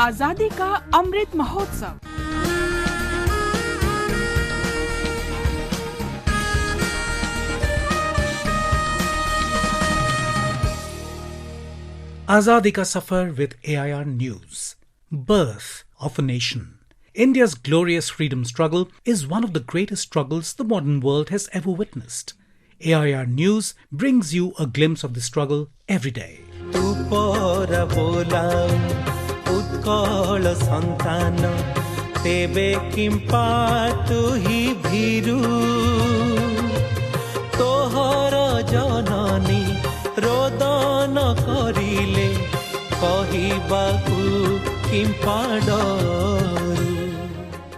आजादी का Amrit Mahotsav. Azadi ka Safar with AIR News. Birth of a nation. India's glorious freedom struggle is one of the greatest struggles the modern world has ever witnessed. AIR News brings you a glimpse of the struggle every day. Utkal Santan, tebe kimpa tuhi bhiru, tohara janani rodana karile, kahibaku kimpa daru.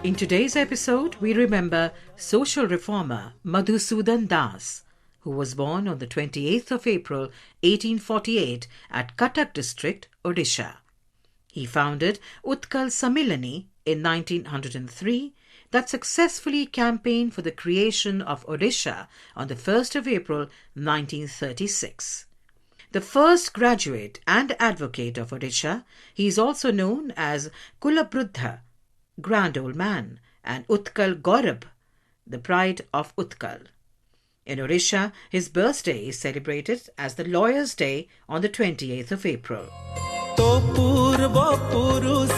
In today's episode, we remember social reformer Madhusudan Das, who was born on the 28th of April 1848 at Cuttack district, Odisha. He founded Utkal Sammilani in 1903 that successfully campaigned for the creation of Odisha on the 1st of April 1936. The first graduate and advocate of Odisha, he is also known as Kulabruddha, Grand Old Man, and Utkal Gouraba, the Pride of Utkal. In Odisha, his birthday is celebrated as the Lawyer's Day on the 28th of April. तो पूर्व पुरुष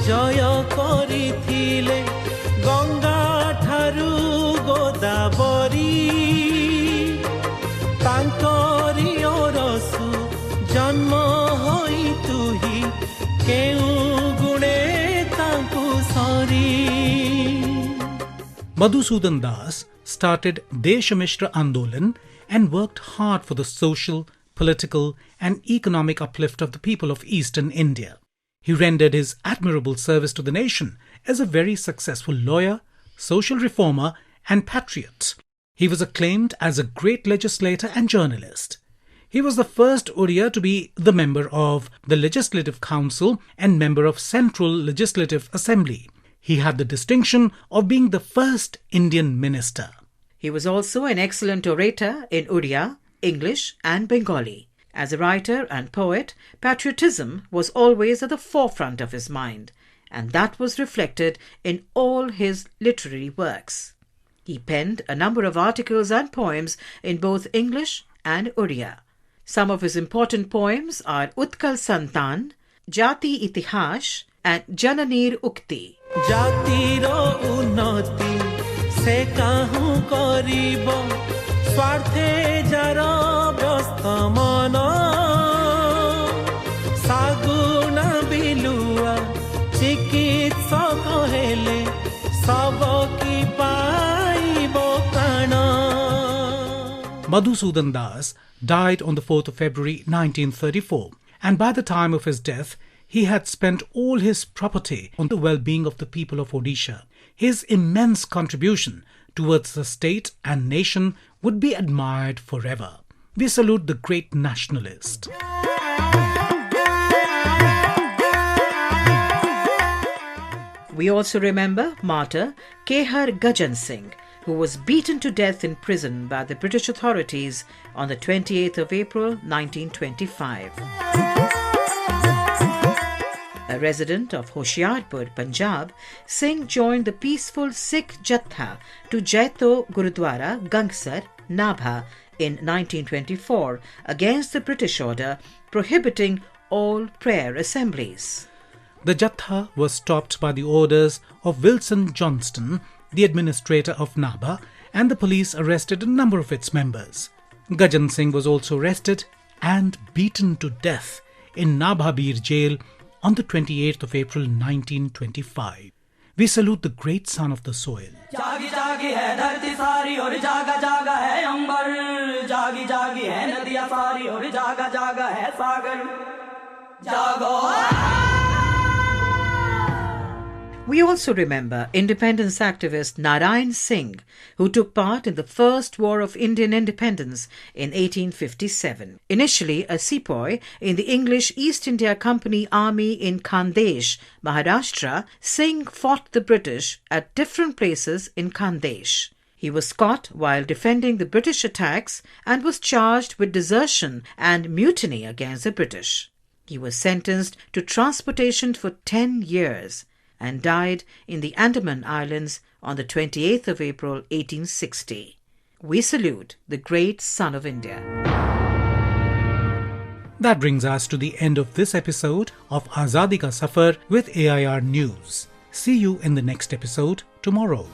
जय करिथिले गंगा ठारू गोदावरी तांकरी ओरसु जन्म होई तुही केउ गुणे तांकु सरी. Madhusudan Das started Desha Mishra Andolan and worked hard for the social, political and economic uplift of the people of eastern India. He rendered his admirable service to the nation as a very successful lawyer, social reformer and patriot. He was acclaimed as a great legislator and journalist. He was the first Oriya to be the member of the Legislative Council and member of Central Legislative Assembly. He had the distinction of being the first Indian minister. He was also an excellent orator in Oriya, English and Bengali. As a writer and poet, patriotism was always at the forefront of his mind, and that was reflected in all his literary works. He penned a number of articles and poems in both English and Odia. Some of his important poems are Utkal Santan, Jati Itihash and Jananira Ukti. Jatiro unnati se kahu karibo स्वार्थे जरा व्यस्त मन सागुण बिलुआ चिकित्सक हेले सब की पाइबो प्राण. Madhusudan Das died on the 4th of February 1934, and by the time of his death, he had spent all his property on the well-being of the people of Odisha. His immense contribution towards the state and nation would be admired forever. We salute the great nationalist. We also remember martyr Kehar Gajan Singh, who was beaten to death in prison by the British authorities on the 28th of April 1925. A resident of Hoshiarpur, Punjab, Singh joined the peaceful Sikh Jatha to Jaito Gurudwara, Gangsar, Nabha in 1924 against the British order prohibiting all prayer assemblies. The Jatha was stopped by the orders of Wilson Johnston, the administrator of Nabha, and the police arrested a number of its members. Gajan Singh was also arrested and beaten to death in Nabhabir jail on the 28th of April 1925. We salute the great son of the soil. जागी जागी है धरती सारी और जागा जागा है अंबर, जागी जागी है नदियां सारी और जागा जागा है सागर, जागो. We also remember independence activist Narayan Singh, who took part in the First War of Indian Independence in 1857. Initially a sepoy in the English East India Company Army in Khandesh, Maharashtra, Singh fought the British at different places in Khandesh. He was caught while defending the British attacks and was charged with desertion and mutiny against the British. He was sentenced to transportation for 10 years and died in the Andaman Islands on the 28th of April 1860. We salute the great son of India. That brings us to the end of this episode of Azadi Ka Safar with AIR News. See you in the next episode tomorrow.